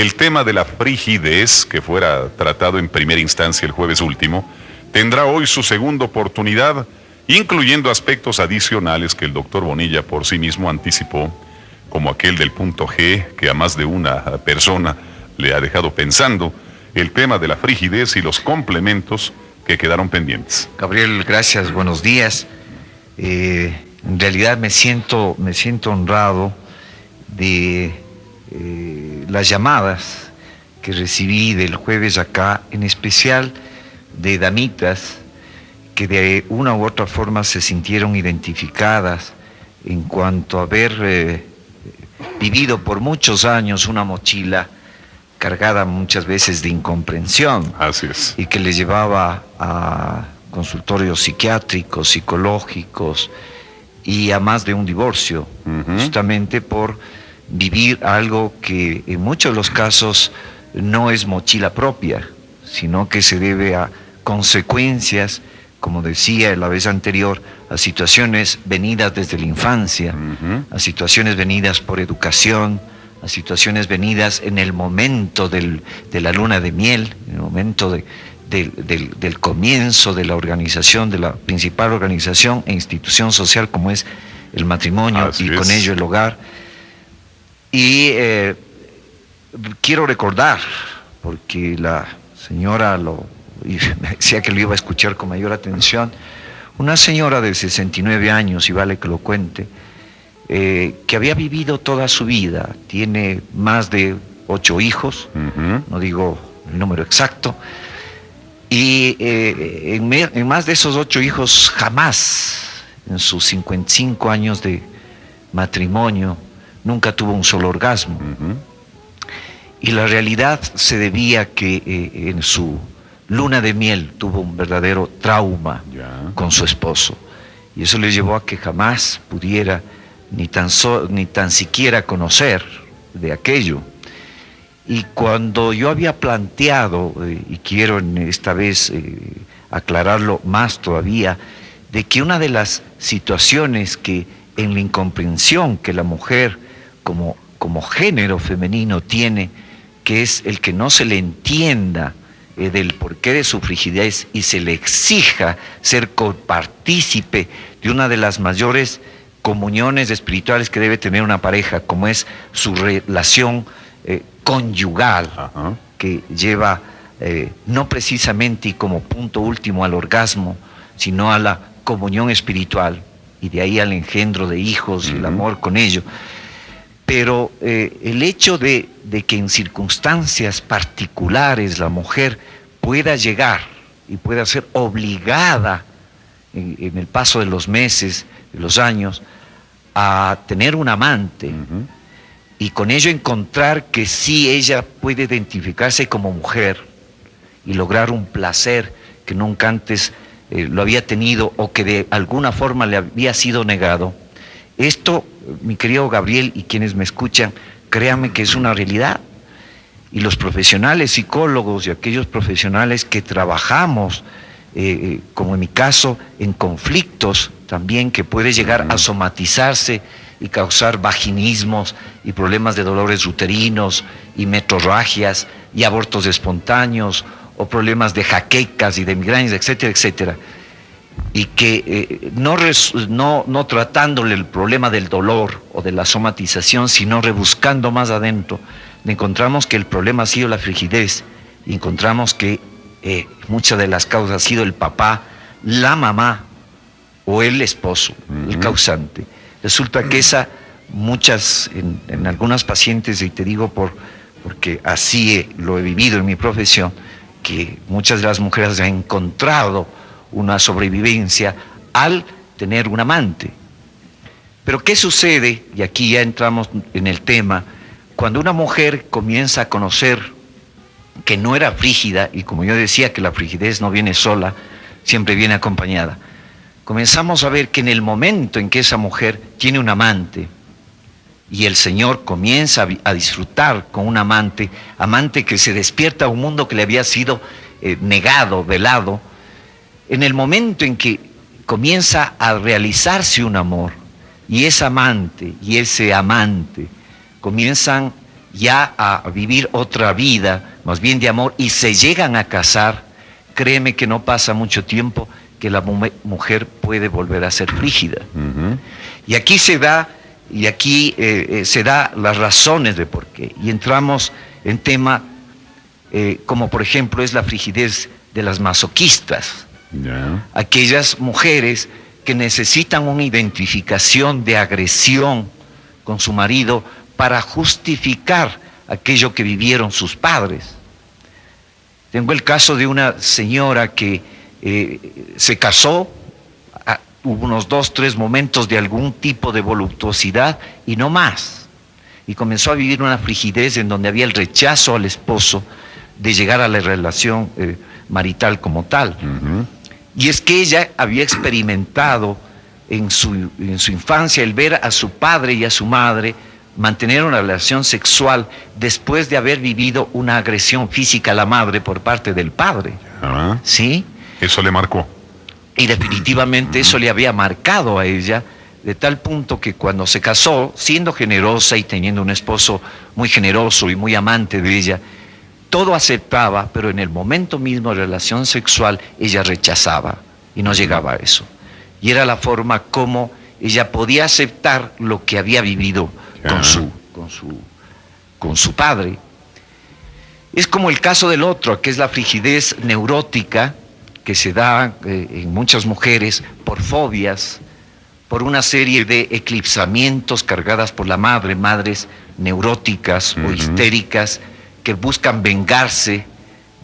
el tema de la frigidez, que fuera tratado en primera instancia el jueves último, tendrá hoy su segunda oportunidad, incluyendo aspectos adicionales que el doctor Bonilla por sí mismo anticipó, como aquel del punto G, que a más de una persona le ha dejado pensando, el tema de la frigidez y los complementos que quedaron pendientes. Gabriel, gracias, buenos días. En realidad me siento honrado de las llamadas que recibí del jueves acá, en especial de damitas que de una u otra forma se sintieron identificadas en cuanto a haber vivido por muchos años una mochila cargada muchas veces de incomprensión. Así es. Y que les llevaba a consultorios psiquiátricos, psicológicos y a más de un divorcio, justamente por vivir algo que en muchos de los casos no es mochila propia, sino que se debe a consecuencias, como decía la vez anterior, a situaciones venidas desde la infancia, a situaciones venidas por educación, a situaciones venidas en el momento de la luna de miel, en el momento del comienzo de la organización, de la principal organización e institución social como es el matrimonio. Así y es. Con ello el hogar. Y quiero recordar, porque la señora y me decía que lo iba a escuchar con mayor atención, una señora de 69 años, y vale que lo cuente, que había vivido toda su vida, tiene más de 8 hijos, no digo el número exacto, y en más de esos 8 hijos jamás, en sus 55 años de matrimonio, nunca tuvo un solo orgasmo. Y la realidad se debía que en su luna de miel tuvo un verdadero trauma con su esposo, y eso le llevó a que jamás pudiera ni tan siquiera conocer de aquello. Y cuando yo había planteado, y quiero esta vez aclararlo más todavía, de que una de las situaciones que en la incomprensión que la mujer como género femenino tiene, que es el que no se le entienda del porqué de su frigidez y se le exija ser copartícipe de una de las mayores comuniones espirituales que debe tener una pareja, como es su relación conyugal, que lleva no precisamente y como punto último al orgasmo, sino a la comunión espiritual, y de ahí al engendro de hijos y el amor con ello. Pero el hecho de que en circunstancias particulares la mujer pueda llegar y pueda ser obligada en el paso de los meses, de los años, a tener un amante, y con ello encontrar que sí ella puede identificarse como mujer y lograr un placer que nunca antes lo había tenido o que de alguna forma le había sido negado. Esto, mi querido Gabriel y quienes me escuchan, créanme que es una realidad. Y los profesionales psicólogos y aquellos profesionales que trabajamos, como en mi caso, en conflictos también que puede llegar a somatizarse y causar vaginismos y problemas de dolores uterinos y metrorragias y abortos espontáneos o problemas de jaquecas y de migrañas, etcétera, etcétera. Y que no tratándole el problema del dolor o de la somatización, sino rebuscando más adentro, encontramos que el problema ha sido la frigidez, y encontramos que muchas de las causas ha sido el papá, la mamá o el esposo, el causante. Resulta que en algunas pacientes, y te digo porque así lo he vivido en mi profesión, que muchas de las mujeres han encontrado una sobrevivencia al tener un amante. Pero ¿qué sucede? Y aquí ya entramos en el tema, cuando una mujer comienza a conocer que no era frígida, y como yo decía que la frigidez no viene sola, siempre viene acompañada, comenzamos a ver que en el momento en que esa mujer tiene un amante, y el Señor comienza a disfrutar con un amante que se despierta a un mundo que le había sido negado, velado, en el momento en que comienza a realizarse un amor, y esa amante y ese amante comienzan ya a vivir otra vida, más bien de amor, y se llegan a casar, créeme que no pasa mucho tiempo que la mujer puede volver a ser frígida. Y aquí se da las razones de por qué. Y entramos en tema como por ejemplo es la frigidez de las masoquistas. Aquellas mujeres que necesitan una identificación de agresión con su marido para justificar aquello que vivieron sus padres. Tengo el caso de una señora que se casó, hubo unos 2, 3 momentos de algún tipo de voluptuosidad y no más. Y comenzó a vivir una frigidez en donde había el rechazo al esposo de llegar a la relación marital como tal. Y es que ella había experimentado en su infancia el ver a su padre y a su madre mantener una relación sexual después de haber vivido una agresión física a la madre por parte del padre. ¿Sí? Eso le marcó. Y definitivamente eso le había marcado a ella, de tal punto que cuando se casó, siendo generosa y teniendo un esposo muy generoso y muy amante de ella, todo aceptaba, pero en el momento mismo de relación sexual ella rechazaba y no llegaba a eso. Y era la forma como ella podía aceptar lo que había vivido con su padre. Es como el caso del otro, que es la frigidez neurótica que se da en muchas mujeres por fobias, por una serie de eclipsamientos cargadas por la madre, madres neuróticas o histéricas que buscan vengarse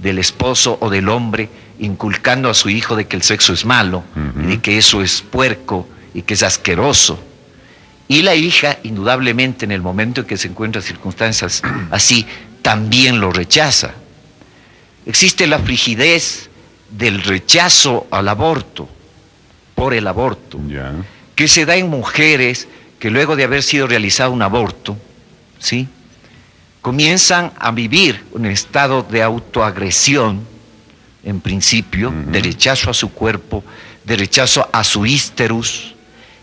del esposo o del hombre, inculcando a su hijo de que el sexo es malo, y de que eso es puerco y que es asqueroso. Y la hija, indudablemente, en el momento en que se encuentra en circunstancias así, también lo rechaza. Existe la frigidez del rechazo al aborto, por el aborto, que se da en mujeres que luego de haber sido realizado un aborto, ¿sí?, comienzan a vivir un estado de autoagresión, en principio, de rechazo a su cuerpo, de rechazo a su ísterus,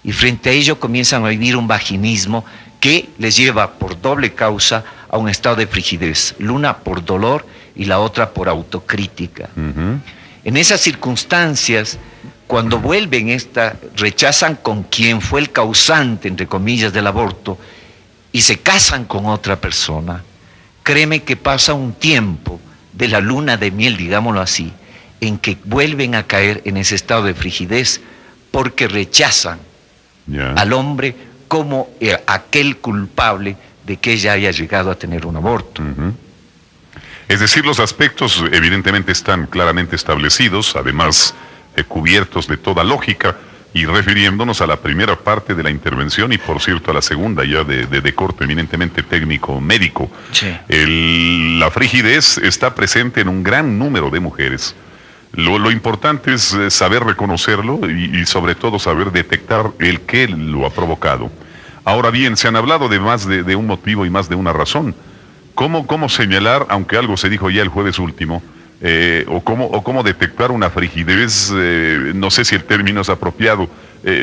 y frente a ello comienzan a vivir un vaginismo que les lleva por doble causa a un estado de frigidez, una por dolor y la otra por autocrítica. En esas circunstancias, cuando vuelven rechazan con quien fue el causante, entre comillas, del aborto, y se casan con otra persona, créeme que pasa un tiempo de la luna de miel, digámoslo así, en que vuelven a caer en ese estado de frigidez porque rechazan al hombre como aquel culpable de que ella haya llegado a tener un aborto. Es decir, los aspectos evidentemente están claramente establecidos, además cubiertos de toda lógica, y refiriéndonos a la primera parte de la intervención y por cierto a la segunda ya de corte eminentemente técnico médico. La frigidez está presente en un gran número de mujeres. Lo importante es saber reconocerlo y sobre todo saber detectar el qué lo ha provocado. Ahora bien, se han hablado de más de un motivo y más de una razón. ¿Cómo señalar, aunque algo se dijo ya el jueves último, o cómo detectar una frigidez, no sé si el término es apropiado,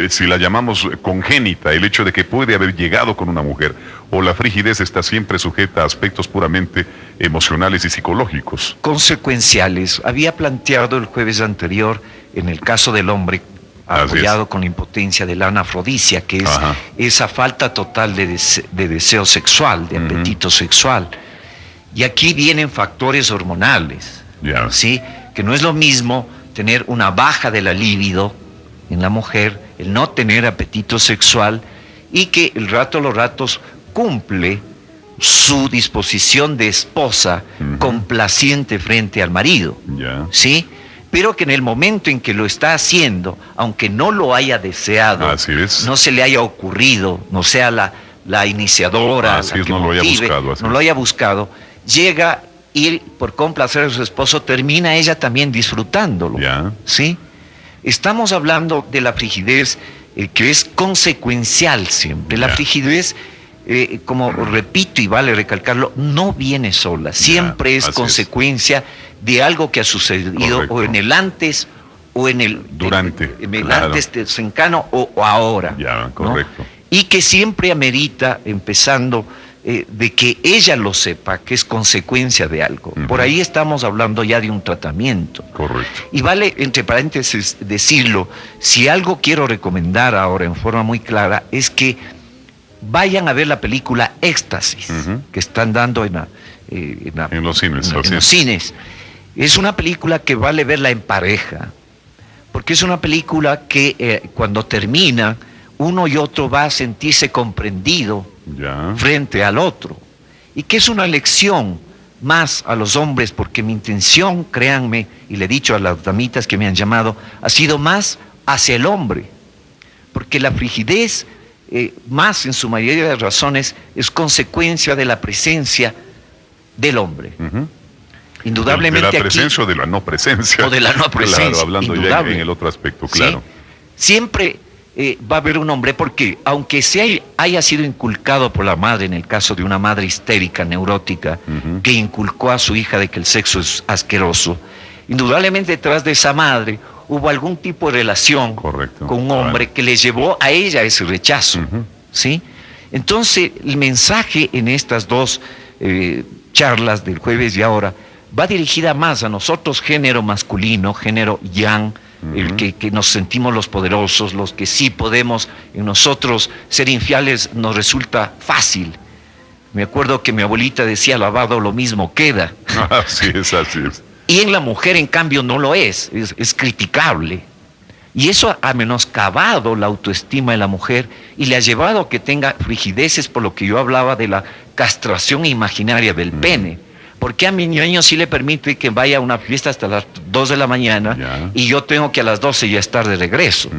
si la llamamos congénita, el hecho de que puede haber llegado con una mujer, o la frigidez está siempre sujeta a aspectos puramente emocionales y psicológicos? Consecuenciales. Había planteado el jueves anterior, en el caso del hombre, apoyado con la impotencia de la anafrodicia, que es esa falta total de deseo sexual, de apetito sexual. Y aquí vienen factores hormonales. ¿Sí? Que no es lo mismo tener una baja de la libido en la mujer, el no tener apetito sexual, y que los ratos cumple su disposición de esposa complaciente frente al marido, ¿sí? Pero que en el momento en que lo está haciendo, aunque no lo haya deseado, no se le haya ocurrido, no sea la iniciadora, no lo haya buscado, llega y por complacer a su esposo termina ella también disfrutándolo. ¿Sí? Estamos hablando de la frigidez que es consecuencial siempre. La frigidez, como repito y vale recalcarlo, no viene sola, siempre es consecuencia de algo que ha sucedido o en el antes o en el durante, en el antes cercano o ahora. Correcto. ¿No? Y que siempre amerita, empezando de que ella lo sepa, que es consecuencia de algo. Por ahí estamos hablando ya de un tratamiento. Correcto. Y vale, entre paréntesis, decirlo, si algo quiero recomendar ahora en forma muy clara, es que vayan a ver la película Éxtasis, que están dando en los cines. En los cines. Es una película que vale verla en pareja, porque es una película que cuando termina, uno y otro va a sentirse comprendido frente al otro, y que es una lección más a los hombres, porque mi intención, créanme, y le he dicho a las damitas que me han llamado, ha sido más hacia el hombre, porque la frigidez, más en su mayoría de razones, es consecuencia de la presencia del hombre. Indudablemente de la presencia aquí, o de la no presencia. O de la no presencia. Claro, hablando ya en el otro aspecto, claro. ¿Sí? Siempre va a haber un hombre, porque aunque haya sido inculcado por la madre, en el caso de una madre histérica, neurótica, que inculcó a su hija de que el sexo es asqueroso, indudablemente detrás de esa madre hubo algún tipo de relación con un hombre que le llevó a ella ese rechazo. ¿Sí? Entonces, el mensaje en estas dos charlas del jueves y ahora va dirigida más a nosotros, género masculino, género yang, el que nos sentimos los poderosos, los que sí podemos en nosotros ser infieles nos resulta fácil. Me acuerdo que mi abuelita decía, lavado lo mismo queda. Así es, así es. Y en la mujer, en cambio, no lo es criticable. Y eso ha menoscabado la autoestima de la mujer y le ha llevado a que tenga frigideces, por lo que yo hablaba de la castración imaginaria del pene. Porque a mi niño sí le permite que vaya a una fiesta hasta las 2 de la mañana y yo tengo que a las 12 ya estar de regreso.